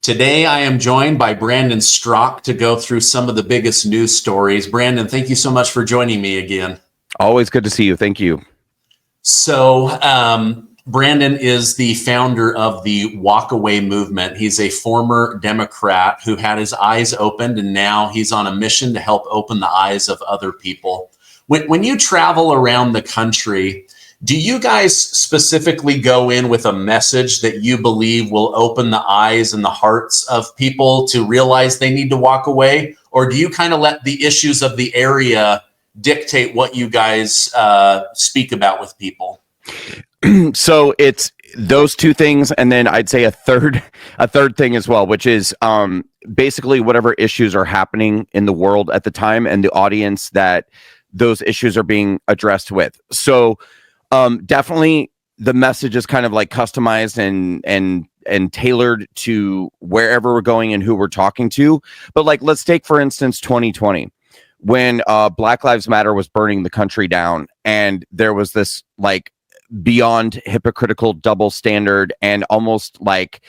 Today, I am joined by Brandon Straka to go through some of the biggest news stories. Brandon, thank you so much for joining me again. Always good to see you. Thank you. So, Brandon is the founder of the Walkaway movement. He's a former Democrat who had his eyes opened, and now he's on a mission to help open the eyes of other people. When you travel around the country, do you guys specifically go in with a message that you believe will open the eyes and the hearts of people to realize they need to walk away? Or do you kind of let the issues of the area dictate what you guys speak about with people? So it's those two things, and then I'd say a third thing as well, which is basically whatever issues are happening in the world at the time and the audience that those issues are being addressed with. So definitely the message is kind of like customized and tailored to wherever we're going and who we're talking to. But like, let's take, for instance, 2020, when Black Lives Matter was burning the country down, and there was this like beyond hypocritical double standard and almost like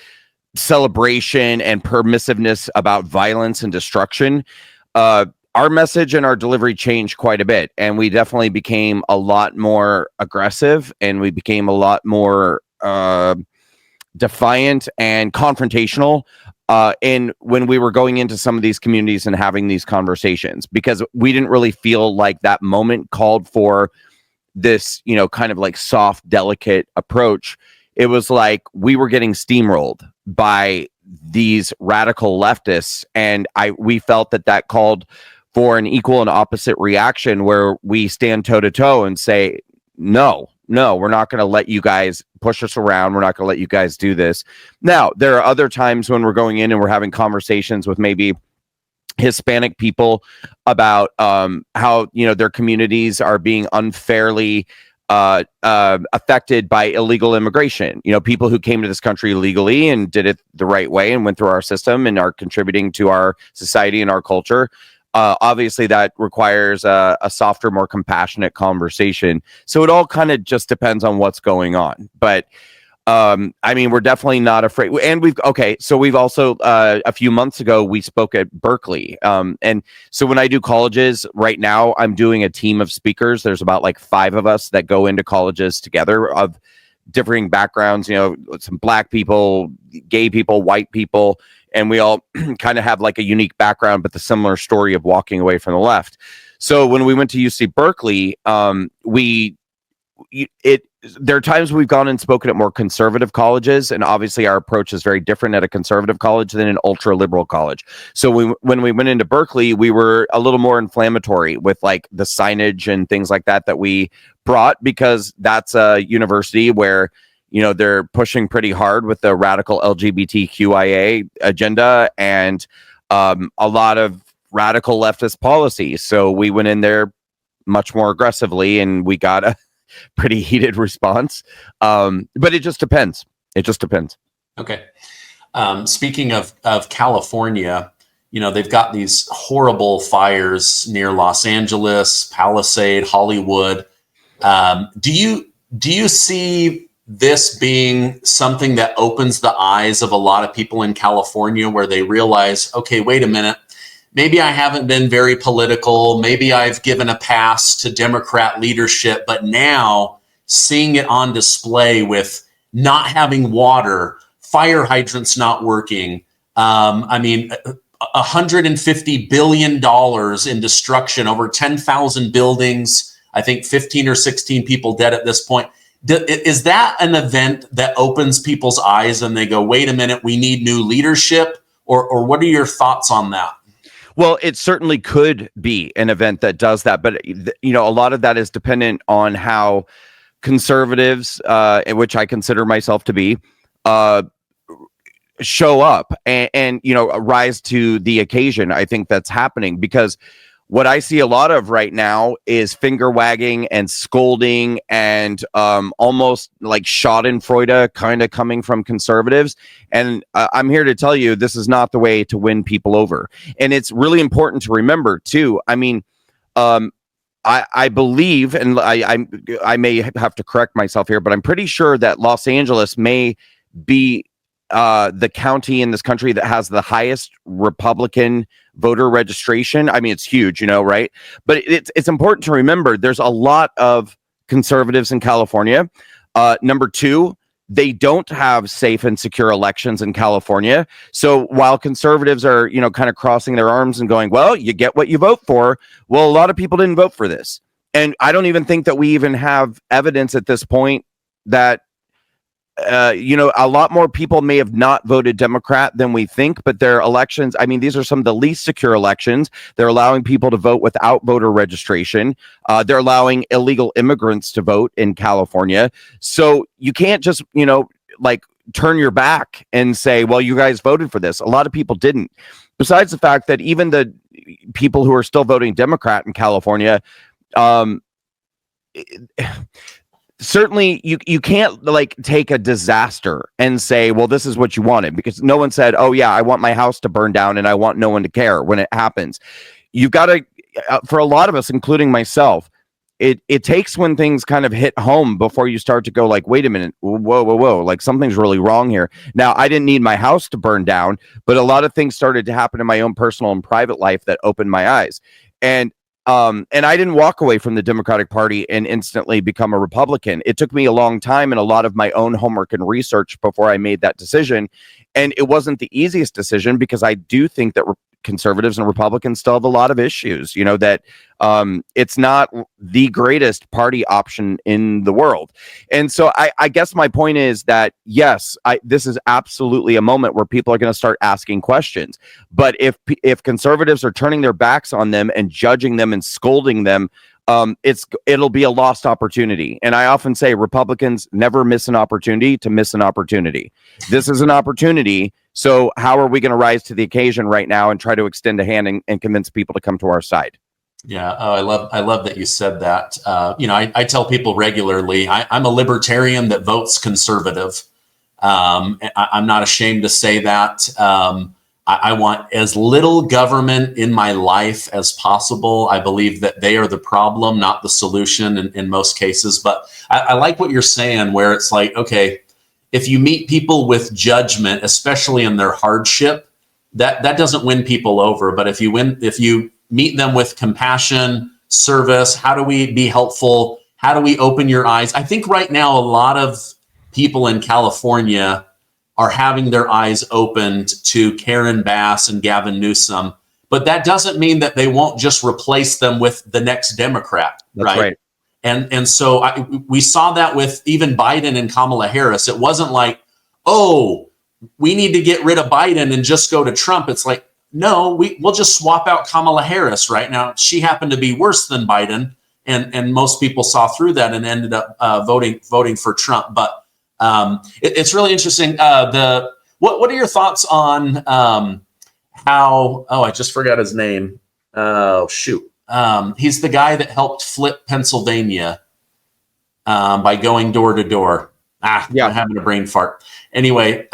celebration and permissiveness about violence and destruction. Our message and our delivery changed quite a bit, and we definitely became a lot more aggressive, and we became a lot more defiant and confrontational in when we were going into some of these communities and having these conversations, because we didn't really feel like that moment called for this, kind of like soft, delicate approach. It was like we were getting steamrolled by these radical leftists, and we felt that called for an equal and opposite reaction, where we stand toe to toe and say, no, we're not going to let you guys push us around. We're not going to let you guys do this. Now, there are other times when we're going in and we're having conversations with maybe Hispanic people about how, their communities are being unfairly affected by illegal immigration. People who came to this country legally and did it the right way and went through our system and are contributing to our society and our culture. Obviously, that requires a softer, more compassionate conversation. So it all kind of just depends on what's going on. But we're definitely not afraid. And we've also a few months ago, we spoke at Berkeley. And so when I do colleges right now, I'm doing a team of speakers. There's about like 5 of us that go into colleges together of differing backgrounds, some Black people, gay people, white people. And we all kind of have like a unique background, but the similar story of walking away from the left. So when we went to UC Berkeley, there are times we've gone and spoken at more conservative colleges, and obviously our approach is very different at a conservative college than an ultra liberal college. So when we went into Berkeley, we were a little more inflammatory with like the signage and things like that we brought, because that's a university where they're pushing pretty hard with the radical LGBTQIA agenda and a lot of radical leftist policies. So we went in there much more aggressively, and we got a pretty heated response. But it just depends. Okay. Speaking of California, they've got these horrible fires near Los Angeles, Palisade, Hollywood. Do you see this being something that opens the eyes of a lot of people in California, where they realize, okay, wait a minute, maybe I haven't been very political, maybe I've given a pass to Democrat leadership, but now seeing it on display with not having water, fire hydrants not working, $150 billion in destruction, over 10,000 buildings, I think 15 or 16 people dead at this point. Is that an event that opens people's eyes and they go, wait a minute, we need new leadership? Or what are your thoughts on that? Well, it certainly could be an event that does that. But, a lot of that is dependent on how conservatives, which I consider myself to be, show up and rise to the occasion. I think that's happening, because what I see a lot of right now is finger wagging and scolding and almost like schadenfreude kind of coming from conservatives. And I'm here to tell you, this is not the way to win people over. And it's really important to remember, too. I mean, I believe, and I may have to correct myself here, but I'm pretty sure that Los Angeles may be the county in this country that has the highest Republican voter registration. I mean, it's huge, right? But it's important to remember there's a lot of conservatives in California. Number two, they don't have safe and secure elections in California. So while conservatives are, kind of crossing their arms and going, well, you get what you vote for. Well, a lot of people didn't vote for this. And I don't even think that we even have evidence at this point that, a lot more people may have not voted Democrat than we think, but their elections, I mean, these are some of the least secure elections. They're allowing people to vote without voter registration. They're allowing illegal immigrants to vote in California. So you can't just, turn your back and say, well, you guys voted for this. A lot of people didn't. Besides the fact that even the people who are still voting Democrat in California, certainly you can't take a disaster and say, well, this is what you wanted, because no one said, oh yeah, I want my house to burn down and I want no one to care when it happens. You've got to, for a lot of us, including myself, it takes when things kind of hit home before you start to go like, wait a minute, whoa, like something's really wrong here. Now, I didn't need my house to burn down, but a lot of things started to happen in my own personal and private life that opened my eyes. And I didn't walk away from the Democratic Party and instantly become a Republican. It took me a long time and a lot of my own homework and research before I made that decision. And it wasn't the easiest decision, because I do think that conservatives and Republicans still have a lot of issues, that it's not the greatest party option in the world. And so I guess my point is that, yes, this is absolutely a moment where people are going to start asking questions. But if conservatives are turning their backs on them and judging them and scolding them, it'll be a lost opportunity. And I often say Republicans never miss an opportunity to miss an opportunity. This is an opportunity. So how are we going to rise to the occasion right now and try to extend a hand and convince people to come to our side? Yeah. Oh, I love that you said that. I tell people regularly, I'm a libertarian that votes conservative. I'm not ashamed to say that. I want as little government in my life as possible. I believe that they are the problem, not the solution in most cases. But I like what you're saying, where it's like, okay, if you meet people with judgment, especially in their hardship, that doesn't win people over. But if you meet them with compassion, service, how do we be helpful? How do we open your eyes? I think right now a lot of people in California are having their eyes opened to Karen Bass and Gavin Newsom, but that doesn't mean that they won't just replace them with the next Democrat. That's right. And so we saw that with even Biden and Kamala Harris. It wasn't like, oh, we need to get rid of Biden and just go to Trump. It's like, no, we'll just swap out Kamala Harris right now. She happened to be worse than Biden, and most people saw through that and ended up voting for Trump. But it's really interesting. What are your thoughts on how? Oh, I just forgot his name. Oh, shoot. He's the guy that helped flip Pennsylvania by going door to door. Yeah. I'm having a brain fart. Anyway,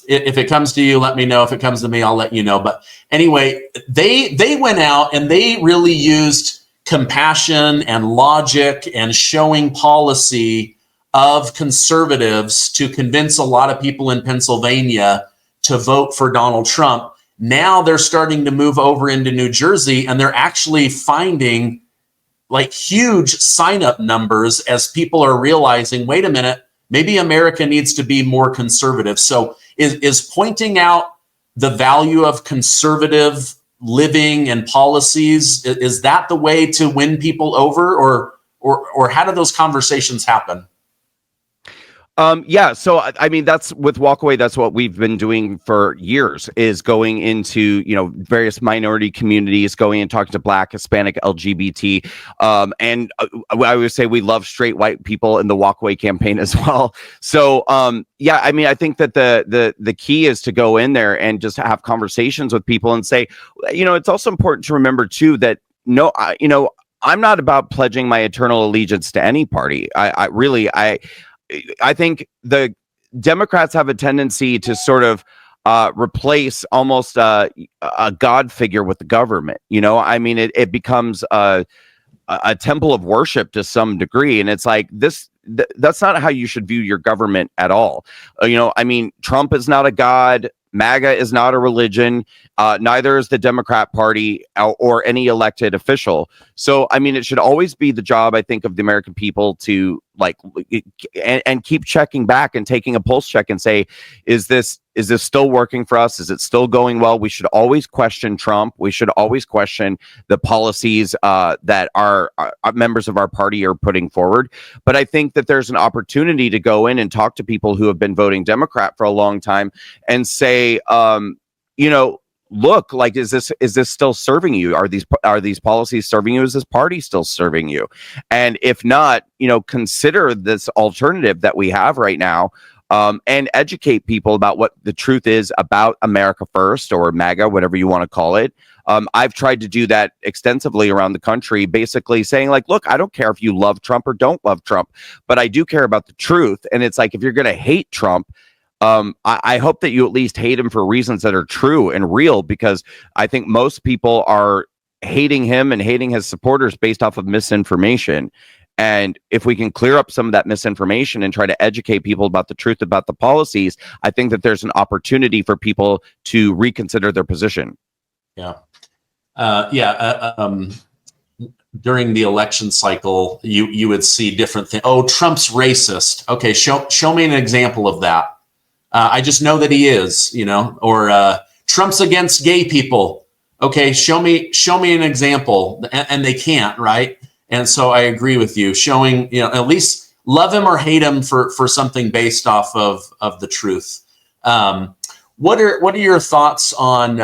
if it comes to you, let me know. If it comes to me, I'll let you know. But anyway, they went out and they really used compassion and logic and showing policy of conservatives to convince a lot of people in Pennsylvania to vote for Donald Trump. Now they're starting to move over into New Jersey, and they're actually finding like huge sign-up numbers as people are realizing, wait a minute, maybe America needs to be more conservative. So is pointing out the value of conservative living and policies, is that the way to win people over, or how do those conversations happen? Yeah. So, I mean, that's with Walkaway. That's what we've been doing for years, is going into, various minority communities, going and talking to Black, Hispanic, LGBT. And I would say we love straight white people in the Walkaway campaign as well. So, yeah, I mean, I think that the key is to go in there and just have conversations with people and say, it's also important to remember too, that I'm not about pledging my eternal allegiance to any party. I think the Democrats have a tendency to sort of replace almost a God figure with the government. I mean, it becomes a temple of worship to some degree. And it's like this, that's not how you should view your government at all. I mean, Trump is not a god. MAGA is not a religion. Neither is the Democrat Party or any elected official. So, I mean, it should always be the job, I think, of the American people to and keep checking back and taking a pulse check and say, is this still working for us? Is it still going well? We should always question Trump. We should always question the policies that our members of our party are putting forward. But I think that there's an opportunity to go in and talk to people who have been voting Democrat for a long time and say, look, like, is this still serving you? Are these policies serving you? Is this party still serving you? And if not, consider this alternative that we have right now, and educate people about what the truth is about America First, or MAGA, whatever you want to call it. I've tried to do that extensively around the country, basically saying, like, look, I don't care if you love Trump or don't love Trump, but I do care about the truth. And it's like, if you're going to hate Trump, I hope that you at least hate him for reasons that are true and real, because I think most people are hating him and hating his supporters based off of misinformation. And if we can clear up some of that misinformation and try to educate people about the truth about the policies, I think that there's an opportunity for people to reconsider their position. Yeah. During the election cycle, you would see different things. Oh, Trump's racist. Okay, show me an example of that. I just know that he is, or Trump's against gay people. Okay, show me an example, and they can't, right? And so I agree with you. Showing, at least love him or hate him for something based off of the truth. What are your thoughts on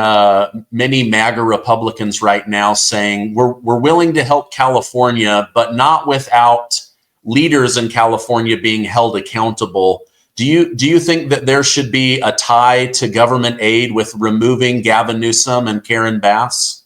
many MAGA Republicans right now saying we're willing to help California, but not without leaders in California being held accountable? Do you think that there should be a tie to government aid with removing Gavin Newsom and Karen Bass?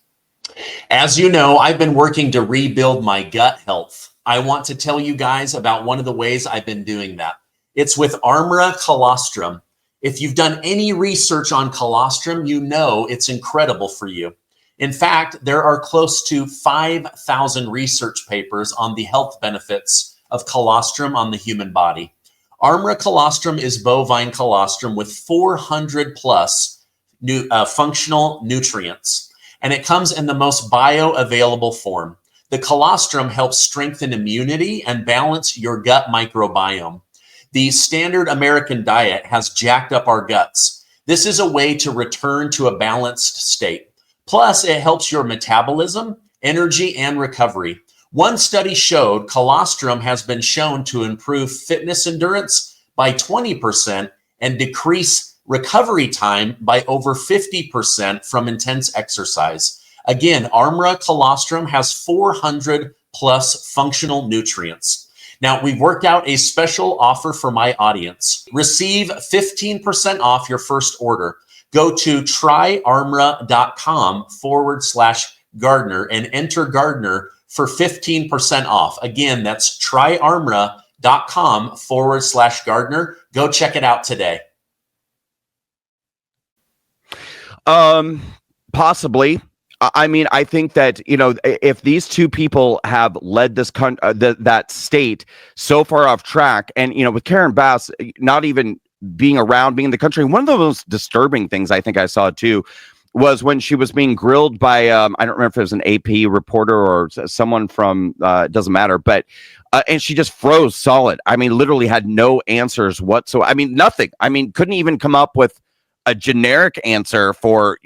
As you know, I've been working to rebuild my gut health. I want to tell you guys about one of the ways I've been doing that. It's with Armra colostrum. If you've done any research on colostrum, you know it's incredible for you. In fact, there are close to 5,000 research papers on the health benefits of colostrum on the human body. Armra colostrum is bovine colostrum with 400 plus functional nutrients, and it comes in the most bioavailable form. The colostrum helps strengthen immunity and balance your gut microbiome. The standard American diet has jacked up our guts. This is a way to return to a balanced state. Plus, it helps your metabolism, energy, and recovery. One study showed colostrum has been shown to improve fitness endurance by 20% and decrease recovery time by over 50% from intense exercise. Again, Armra colostrum has 400 plus functional nutrients. Now, we've worked out a special offer for my audience. Receive 15% off your first order. Go to tryarmra.com/Gardner and enter Gardner for 15% off. Again, that's tryarmra.com/Gardner. Go check it out today. Possibly. I mean, I think that, if these two people have led this that state so far off track, and, with Karen Bass not even being in the country, one of the most disturbing things I think I saw too was when she was being grilled by, I don't remember if it was an AP reporter or someone from, it doesn't matter, but, and she just froze solid. I mean, literally had no answers whatsoever. I mean, nothing. I mean, couldn't even come up with a generic answer for,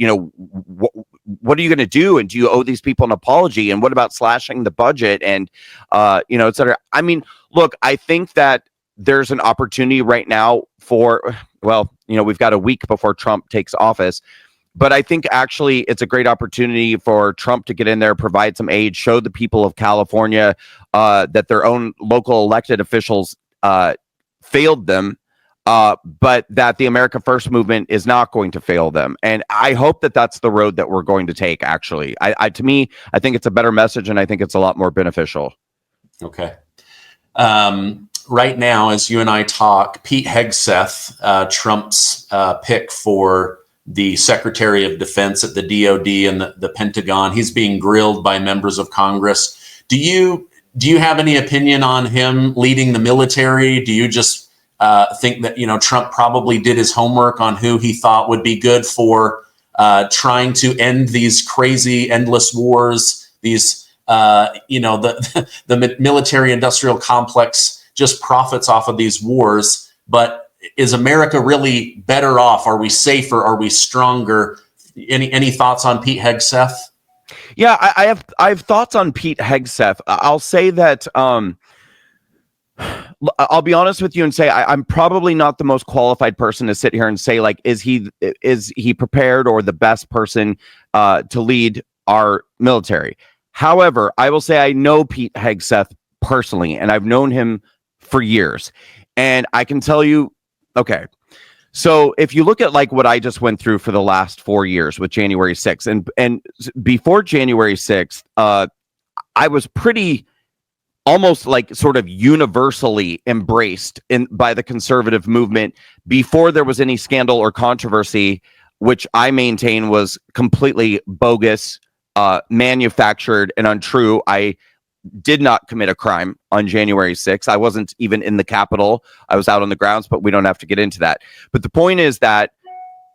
what are you going to do? And do you owe these people an apology? And what about slashing the budget? And, et cetera. I mean, look, I think that there's an opportunity right now for, we've got a week before Trump takes office. But I think actually it's a great opportunity for Trump to get in there, provide some aid, show the people of California that their own local elected officials failed them, but that the America First movement is not going to fail them. And I hope that that's the road that we're going to take, actually. To me, I think it's a better message, and I think it's a lot more beneficial. Okay. Right now, as you and I talk, Pete Hegseth, Trump's pick for the Secretary of Defense at the DOD and the Pentagon, he's being grilled by members of Congress. Do you do you have any opinion on him leading the military? Do you just think that, Trump probably did his homework on who he thought would be good for trying to end these crazy, endless wars, these, the military industrial complex just profits off of these wars. But is America really better off? Are we safer? Are we stronger? Any thoughts on Pete Hegseth? Yeah, I have thoughts on Pete Hegseth. I'll say that I'll be honest with you and say I'm probably not the most qualified person to sit here and say, like, is he prepared or the best person to lead our military. However, I will say I know Pete Hegseth personally, and I've known him for years, and I can tell you, okay. So if you look at like what I just went through for the last 4 years with January 6th and before January 6th, I was pretty almost like sort of universally embraced by the conservative movement before there was any scandal or controversy, which I maintain was completely bogus, manufactured and untrue. I did not commit a crime on January 6th. I wasn't even in the Capitol. I was out on the grounds, but we don't have to get into that. But the point is that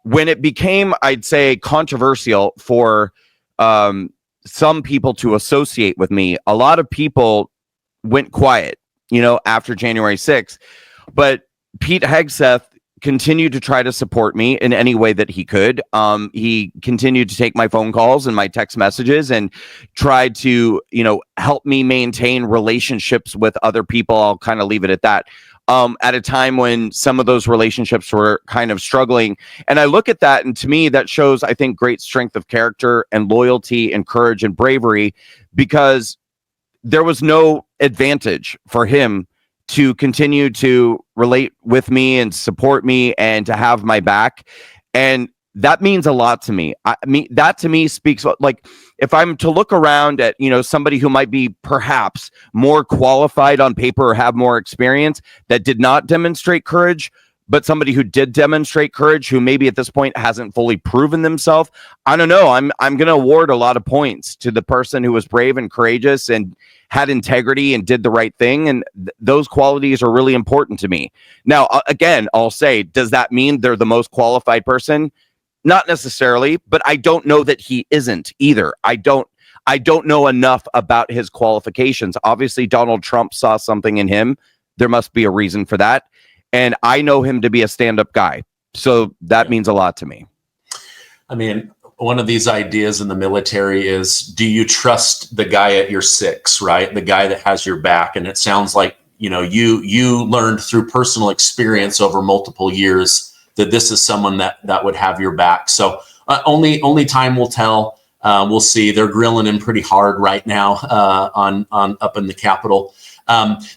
when it became, I'd say, controversial for some people to associate with me, a lot of people went quiet, after January 6th. But Pete Hegseth continued to try to support me in any way that he could. He continued to take my phone calls and my text messages and tried to, help me maintain relationships with other people. I'll kind of leave it at that. At a time when some of those relationships were kind of struggling. And I look at that, and to me, that shows, I think, great strength of character and loyalty and courage and bravery, because there was no advantage for him to continue to relate with me and support me and to have my back. And that means a lot to me. That to me speaks, like, if I'm to look around at, somebody who might be perhaps more qualified on paper or have more experience that did not demonstrate courage, but somebody who did demonstrate courage, who maybe at this point hasn't fully proven themselves, I don't know. I'm going to award a lot of points to the person who was brave and courageous and had integrity and did the right thing. And those qualities are really important to me. Now, again, I'll say, does that mean they're the most qualified person? Not necessarily, but I don't know that he isn't either. I don't know enough about his qualifications. Obviously, Donald Trump saw something in him. There must be a reason for that. And I know him to be a stand-up guy. So that means a lot to me. I mean, one of these ideas in the military is, do you trust the guy at your six, right? The guy that has your back. And it sounds like, you learned through personal experience over multiple years that this is someone that would have your back. So only time will tell. We'll see. They're grilling him pretty hard right now on up in the Capitol.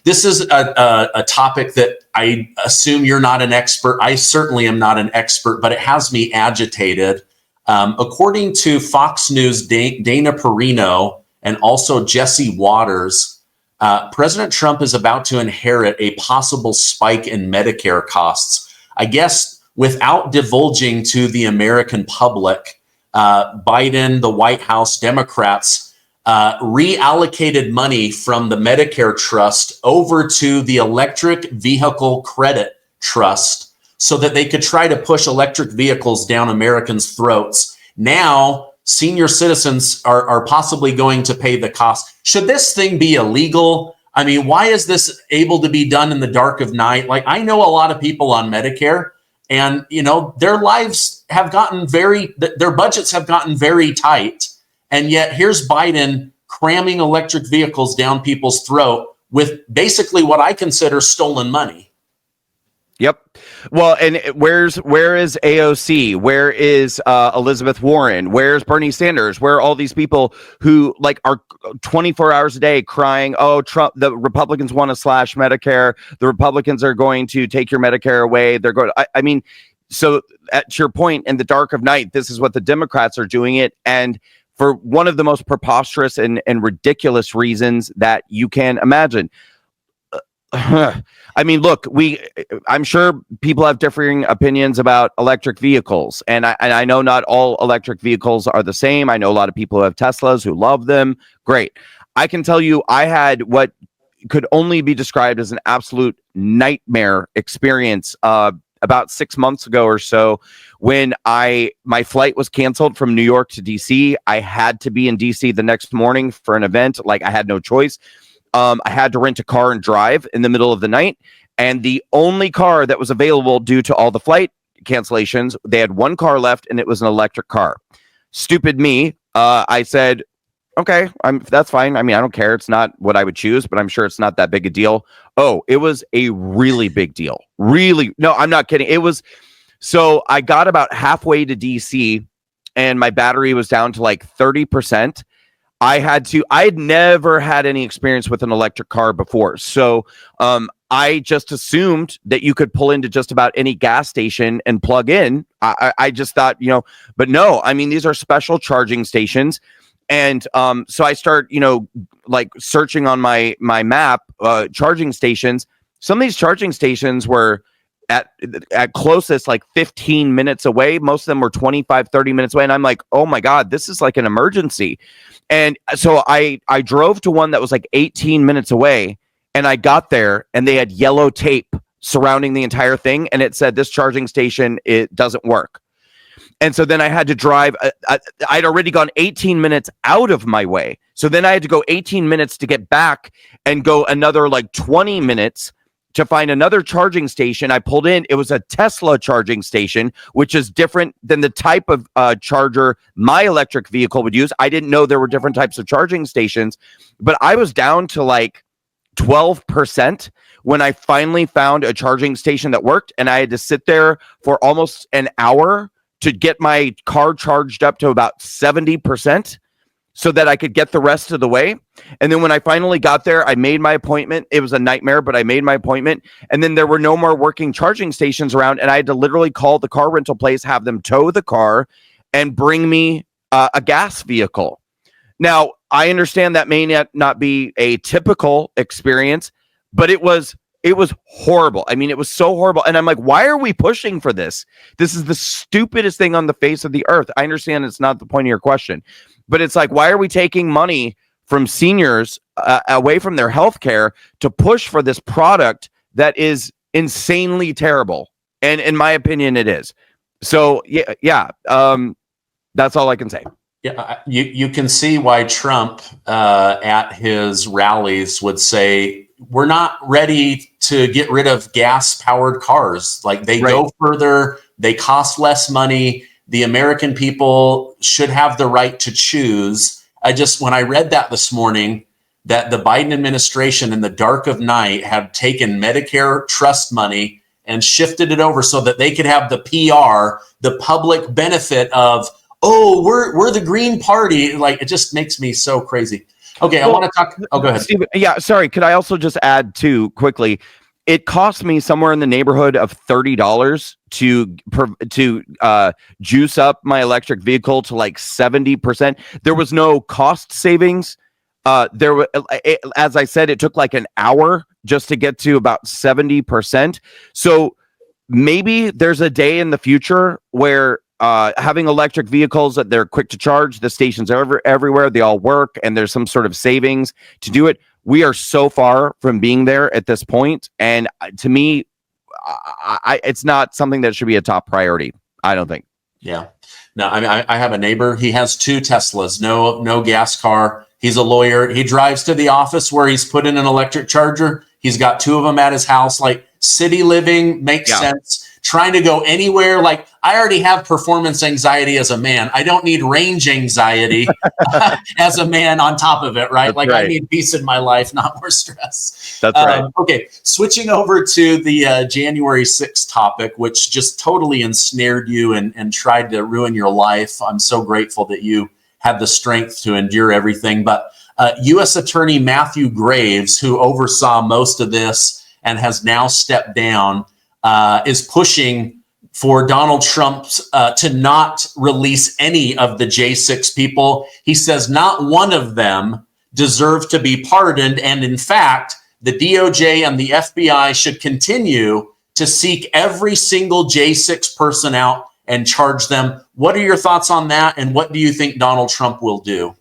This is a topic that I assume you're not an expert. I certainly am not an expert, but it has me agitated. According to Fox News, Dana Perino and also Jesse Waters, President Trump is about to inherit a possible spike in Medicare costs. I guess without divulging to the American public, Biden, the White House, Democrats reallocated money from the Medicare trust over to the Electric Vehicle Credit Trust so that they could try to push electric vehicles down Americans' throats. Now, senior citizens are possibly going to pay the cost. Should this thing be illegal? I mean, why is this able to be done in the dark of night? Like, I know a lot of people on Medicare, and, their lives have gotten their budgets have gotten very tight. And yet here's Biden cramming electric vehicles down people's throat with basically what I consider stolen money. Yep. Well, and where is AOC? Where is Elizabeth Warren? Where's Bernie Sanders? Where are all these people who are 24 hours a day crying, oh, Trump, the Republicans want to slash Medicare. The Republicans are going to take your Medicare away. They're going to, I mean, so at your point, in the dark of night, this is what the Democrats are doing it. And for one of the most preposterous and ridiculous reasons that you can imagine. I mean, look, I'm sure people have differing opinions about electric vehicles. And I know not all electric vehicles are the same. I know a lot of people who have Teslas who love them. Great. I can tell you I had what could only be described as an absolute nightmare experience about 6 months ago or so, when my flight was canceled from New York to DC. I had to be in DC the next morning for an event. Like, I had no choice. I had to rent a car and drive in the middle of the night. And the only car that was available due to all the flight cancellations, they had one car left, and it was an electric car. Stupid me. I said, okay, that's fine. I mean, I don't care. It's not what I would choose, but I'm sure it's not that big a deal. Oh, it was a really big deal. Really? No, I'm not kidding. It was. So I got about halfway to DC, and my battery was down to like 30%. I had never had any experience with an electric car before. So I just assumed that you could pull into just about any gas station and plug in. I just thought, but no, I mean, these are special charging stations. And so I start, like searching on my map, charging stations. Some of these charging stations were at closest like 15 minutes away. Most of them were 25, 30 minutes away. And I'm like, oh my God, this is like an emergency. And so I drove to one that was like 18 minutes away, and I got there and they had yellow tape surrounding the entire thing. And it said, this charging station, it doesn't work. And so then I had to drive. I'd already gone 18 minutes out of my way. So then I had to go 18 minutes to get back and go another like 20 minutes to find another charging station. I pulled in. It was a Tesla charging station, which is different than the type of charger my electric vehicle would use. I didn't know there were different types of charging stations, but I was down to like 12% when I finally found a charging station that worked. And I had to sit there for almost an hour to get my car charged up to about 70% so that I could get the rest of the way. And then when I finally got there, I made my appointment. It was a nightmare, but I made my appointment. And then there were no more working charging stations around. And I had to literally call the car rental place, have them tow the car and bring me a gas vehicle. Now, I understand that may not be a typical experience, but it was horrible. I mean, it was so horrible. And I'm like, why are we pushing for this? This is the stupidest thing on the face of the earth. I understand it's not the point of your question, but it's like, why are we taking money from seniors away from their health care to push for this product that is insanely terrible? And in my opinion, it is. So yeah. That's all I can say. Yeah, you can see why Trump at his rallies would say, we're not ready to get rid of gas-powered cars. Like, they go further, they cost less money. The American people should have the right to choose. When I read that this morning, that the Biden administration in the dark of night have taken Medicare trust money and shifted it over so that they could have the PR, the public benefit of, oh, we're the Green Party. Like, it just makes me so crazy. Okay, I want to talk. Oh, go ahead. Steve, yeah, sorry. Could I also just add too quickly? It cost me somewhere in the neighborhood of $30 to juice up my electric vehicle to like 70%. There was no cost savings. As I said, it took like an hour just to get to about 70%. So maybe there's a day in the future where having electric vehicles that they're quick to charge, the stations are everywhere, they all work, and there's some sort of savings to do it. We are so far from being there at this point, and to me, it's not something that should be a top priority. I don't think. Yeah, no. I mean, I have a neighbor. He has 2 Teslas, no gas car. He's a lawyer. He drives to the office where he's put in an electric charger. He's got 2 of them at his house. Like, city living makes sense. Trying to go anywhere. Like, I already have performance anxiety as a man. I don't need range anxiety as a man on top of it, right? That's right. I need peace in my life, not more stress. That's right. Okay, switching over to the January 6th topic, which just totally ensnared you and tried to ruin your life. I'm so grateful that you had the strength to endure everything. But U.S. Attorney Matthew Graves, who oversaw most of this and has now stepped down, is pushing for Donald Trump to not release any of the J6 people. He says not one of them deserve to be pardoned. And in fact, the DOJ and the FBI should continue to seek every single J6 person out and charge them. What are your thoughts on that? And what do you think Donald Trump will do?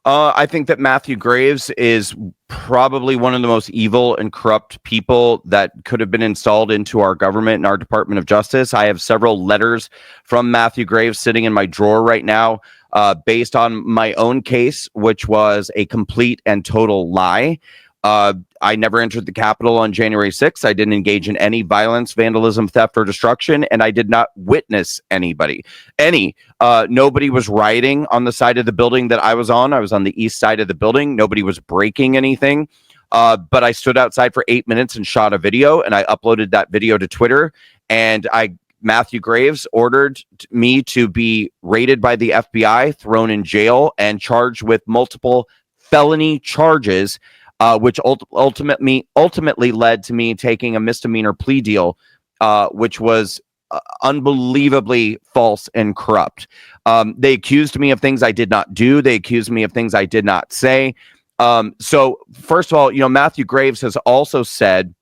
I think that Matthew Graves is probably one of the most evil and corrupt people that could have been installed into our government and our Department of Justice. I have several letters from Matthew Graves sitting in my drawer right now, based on my own case, which was a complete and total lie. I never entered the Capitol on January 6th. I didn't engage in any violence, vandalism, theft, or destruction, and I did not witness anybody. Nobody was rioting on the side of the building that I was on. I was on the east side of the building. Nobody was breaking anything. But I stood outside for 8 minutes and shot a video, and I uploaded that video to Twitter. And Matthew Graves ordered me to be raided by the FBI, thrown in jail, and charged with multiple felony charges, which ultimately led to me taking a misdemeanor plea deal, which was unbelievably false and corrupt. They accused me of things I did not do. They accused me of things I did not say. So first of all, Matthew Graves has also said,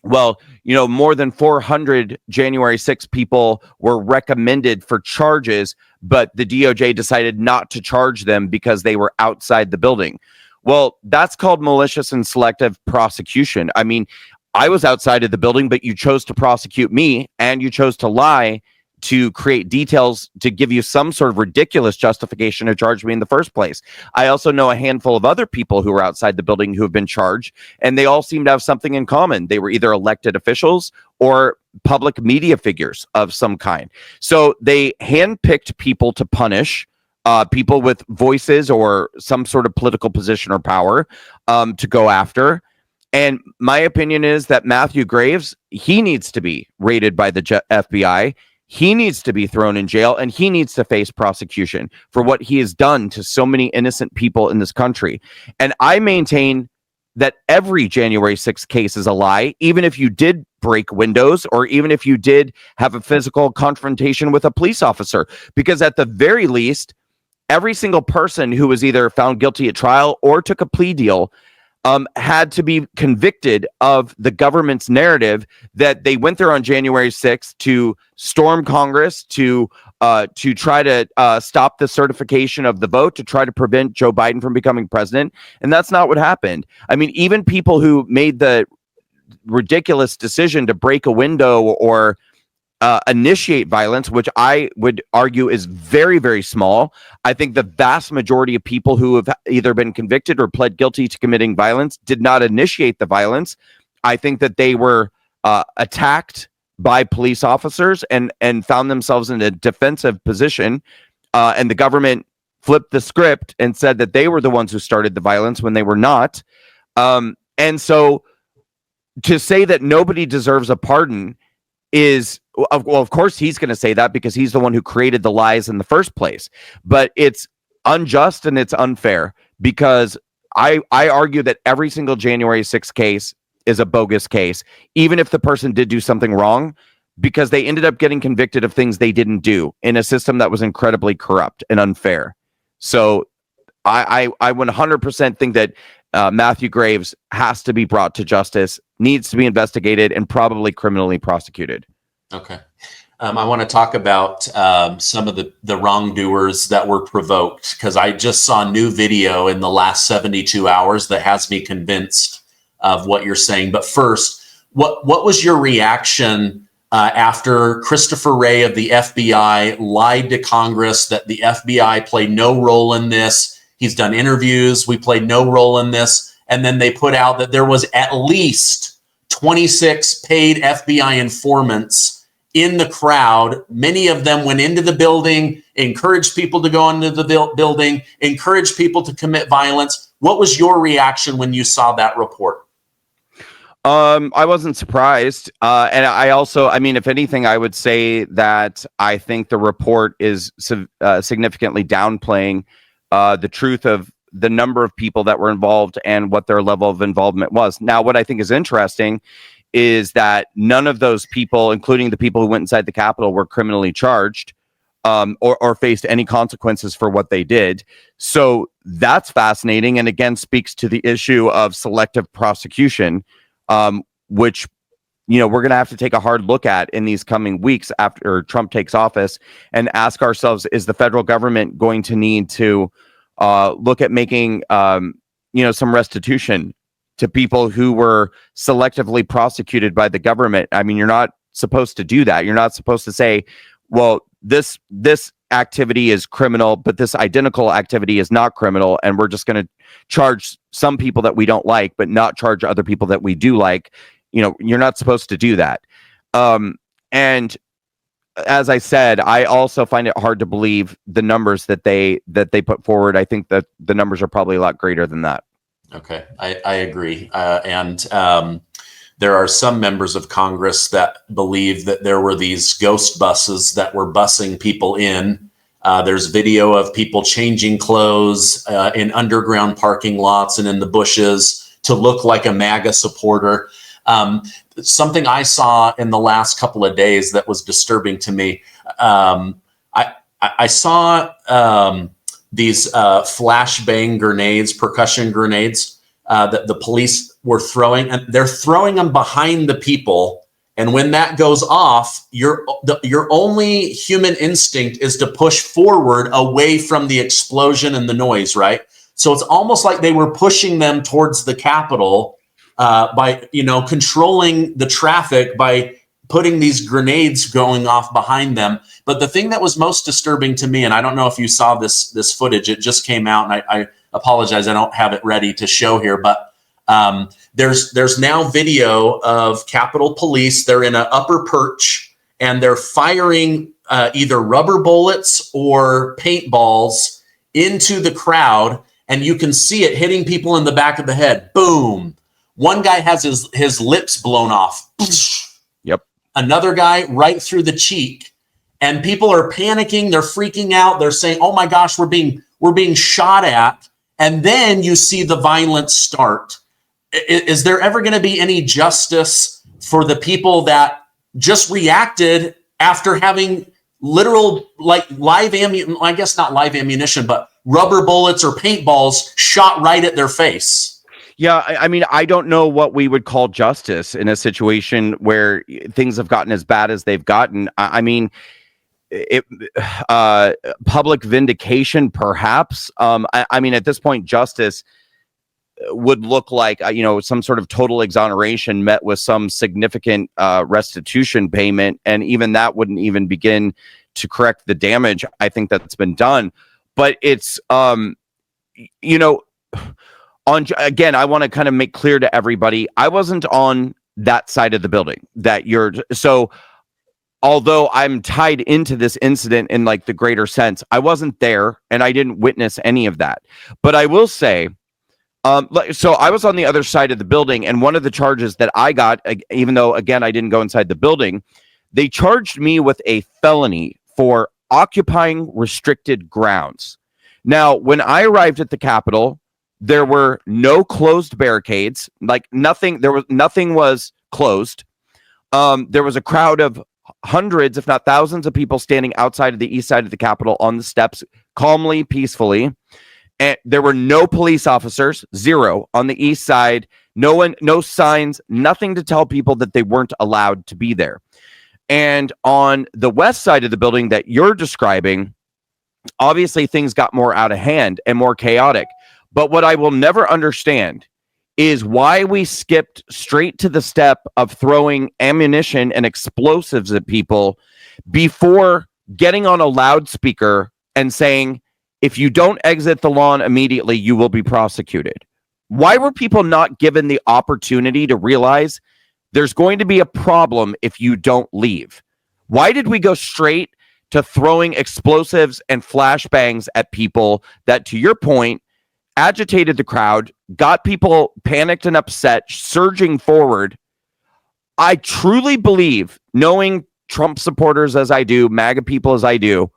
well, more than 400 January 6 people were recommended for charges, but the DOJ decided not to charge them because they were outside the building. Well, that's called malicious and selective prosecution. I mean, I was outside of the building, but you chose to prosecute me, and you chose to lie to create details to give you some sort of ridiculous justification to charge me in the first place. I also know a handful of other people who were outside the building who have been charged, and they all seem to have something in common. They were either elected officials or public media figures of some kind. So they handpicked people to punish, people with voices or some sort of political position or power, to go after. And my opinion is that Matthew Graves, he needs to be raided by the FBI. He needs to be thrown in jail, and he needs to face prosecution for what he has done to so many innocent people in this country. And I maintain that every January 6th case is a lie, even if you did break windows or even if you did have a physical confrontation with a police officer, because at the very least, every single person who was either found guilty at trial or took a plea deal had to be convicted of the government's narrative that they went there on January 6th to storm Congress, to try to stop the certification of the vote, to try to prevent Joe Biden from becoming president. And that's not what happened. I mean, even people who made the ridiculous decision to break a window or initiate violence, which I would argue is very, very small. I think the vast majority of people who have either been convicted or pled guilty to committing violence did not initiate the violence. I think that they were attacked by police officers and found themselves in a defensive position. And the government flipped the script and said that they were the ones who started the violence when they were not. And so to say that nobody deserves a pardon is, well, of course he's going to say that because he's the one who created the lies in the first place. But it's unjust and it's unfair, because I argue that every single January 6th case is a bogus case, even if the person did do something wrong, because they ended up getting convicted of things they didn't do in a system that was incredibly corrupt and unfair. So I 100% think that Matthew Graves has to be brought to justice, needs to be investigated, and probably criminally prosecuted. Okay. I want to talk about some of the wrongdoers that were provoked, because I just saw a new video in the last 72 hours that has me convinced of what you're saying. But first, what was your reaction after Christopher Wray of the FBI lied to Congress that the FBI played no role in this? He's done interviews. We played no role in this. And then they put out that there was at least 26 paid FBI informants in the crowd. Many of them went into the building, encouraged people to go into the building, encouraged people to commit violence. What was your reaction when you saw that report? I wasn't surprised. And I also, I mean, if anything, I would say that I think the report is significantly downplaying the truth of the number of people that were involved and what their level of involvement was. Now, what I think is interesting is that none of those people, including the people who went inside the Capitol, were criminally charged or faced any consequences for what they did. So that's fascinating, and again speaks to the issue of selective prosecution, which we're going to have to take a hard look at in these coming weeks after Trump takes office and ask ourselves, is the federal government going to need to Look at making, some restitution to people who were selectively prosecuted by the government. I mean, you're not supposed to do that. You're not supposed to say, well, this activity is criminal, but this identical activity is not criminal, and we're just going to charge some people that we don't like, but not charge other people that we do like. You're not supposed to do that. And as I said, I also find it hard to believe the numbers that they put forward. I think that the numbers are probably a lot greater than that. Okay, I agree. And there are some members of Congress that believe that there were these ghost buses that were busing people in. There's video of people changing clothes in underground parking lots and in the bushes to look like a MAGA supporter. Something I saw in the last couple of days that was disturbing to me. I saw these flashbang grenades, percussion grenades that the police were throwing, and they're throwing them behind the people. And when that goes off, your only human instinct is to push forward away from the explosion and the noise, right? So it's almost like they were pushing them towards the Capitol by controlling the traffic by putting these grenades going off behind them. But the thing that was most disturbing to me, and I don't know if you saw this footage, it just came out, and I apologize, I don't have it ready to show here, but there's now video of Capitol Police. They're in an upper perch, and they're firing either rubber bullets or paintballs into the crowd, and you can see it hitting people in the back of the head. Boom. One guy has his lips blown off. Yep. Another guy right through the cheek. And people are panicking. They're freaking out. They're saying, oh my gosh, we're being shot at. And then you see the violence start. Is there ever going to be any justice for the people that just reacted after having literal, like live ammunition, I guess not live ammunition, but rubber bullets or paintballs shot right at their face? Yeah, I mean, I don't know what we would call justice in a situation where things have gotten as bad as they've gotten. I mean, public vindication, perhaps. I mean, at this point, justice would look like, some sort of total exoneration met with some significant restitution payment. And even that wouldn't even begin to correct the damage, I think, that's been done. But it's, again, I want to kind of make clear to everybody, I wasn't on that side of the building so although I'm tied into this incident in like the greater sense, I wasn't there and I didn't witness any of that. But I will say, so I was on the other side of the building, and one of the charges that I got, even though, again, I didn't go inside the building, they charged me with a felony for occupying restricted grounds. Now, when I arrived at the Capitol, there were no closed barricades, like nothing was closed. There was a crowd of hundreds, if not thousands of people standing outside of the east side of the Capitol on the steps, calmly, peacefully. And there were no police officers, zero on the east side, no signs, nothing to tell people that they weren't allowed to be there. And on the west side of the building that you're describing, obviously things got more out of hand and more chaotic. But what I will never understand is why we skipped straight to the step of throwing ammunition and explosives at people before getting on a loudspeaker and saying, if you don't exit the lawn immediately, you will be prosecuted. Why were people not given the opportunity to realize there's going to be a problem if you don't leave? Why did we go straight to throwing explosives and flashbangs at people that, to your point, agitated the crowd, got people panicked and upset, surging forward? I truly believe, knowing Trump supporters as I do, MAGA people as I do,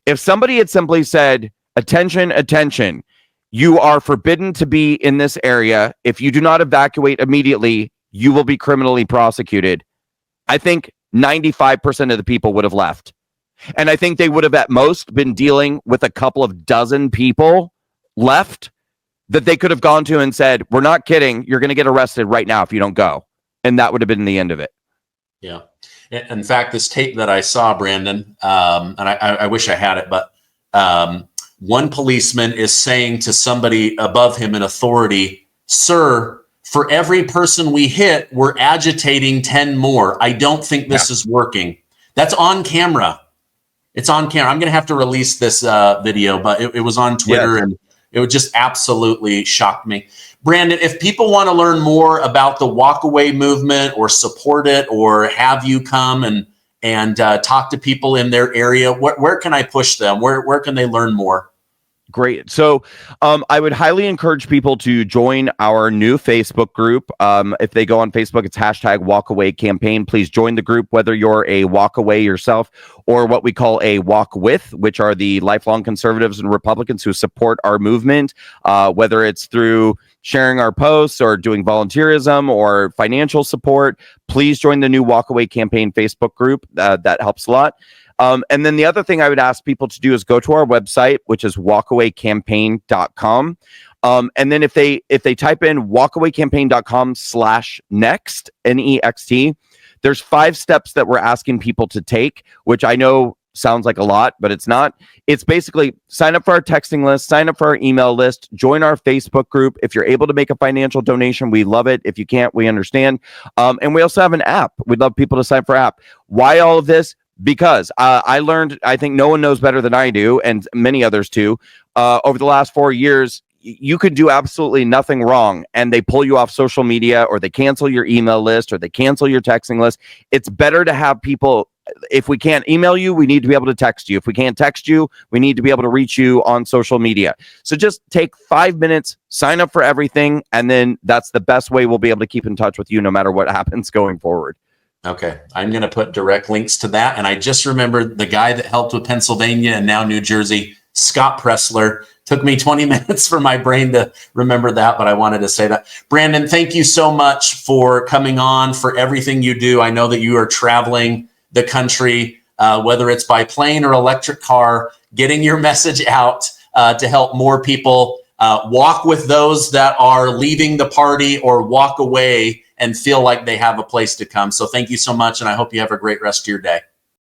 if somebody had simply said, attention, attention, you are forbidden to be in this area. If you do not evacuate immediately, you will be criminally prosecuted, I think 95% of the people would have left. And I think they would have at most been dealing with a couple of dozen people left that they could have gone to and said, we're not kidding, you're going to get arrested right now if you don't go. And that would have been the end of it. Yeah. In fact, this tape that I saw, Brandon, and I wish I had it, but one policeman is saying to somebody above him in authority, "Sir, for every person we hit, we're agitating 10 more. I don't think this is working." That's on camera. It's on camera. I'm going to have to release this video, but it was on Twitter, and it would just absolutely shock me. Brandon, if people want to learn more about the walkaway movement or support it or have you come and talk to people in their area, where can I push them? Where can they learn more? Great. So I would highly encourage people to join our new Facebook group. If they go on Facebook, it's #WalkAwayCampaign. Please join the group, whether you're a walkaway yourself or what we call a walk with, which are the lifelong conservatives and Republicans who support our movement, whether it's through sharing our posts or doing volunteerism or financial support. Please join the new Walkaway Campaign Facebook group. That helps a lot. And then the other thing I would ask people to do is go to our website, which is walkawaycampaign.com. And then if they type in walkawaycampaign.com/next, NEXT, there's 5 steps that we're asking people to take, which I know sounds like a lot, but it's not. It's basically sign up for our texting list, sign up for our email list, join our Facebook group. If you're able to make a financial donation, we love it. If you can't, we understand. And we also have an app. We'd love people to sign up for our app. Why all of this? Because I learned, I think no one knows better than I do, and many others too, over the last 4 years, you could do absolutely nothing wrong, and they pull you off social media, or they cancel your email list, or they cancel your texting list. It's better to have people, if we can't email you, we need to be able to text you. If we can't text you, we need to be able to reach you on social media. So just take 5 minutes, sign up for everything, and then that's the best way we'll be able to keep in touch with you no matter what happens going forward. Okay, I'm going to put direct links to that. And I just remembered the guy that helped with Pennsylvania and now New Jersey, Scott Pressler. Took me 20 minutes for my brain to remember that, but I wanted to say that. Brandon, thank you so much for coming on, for everything you do. I know that you are traveling the country, whether it's by plane or electric car, getting your message out to help more people walk with those that are leaving the party or walk away and feel like they have a place to come. So thank you so much, and I hope you have a great rest of your day.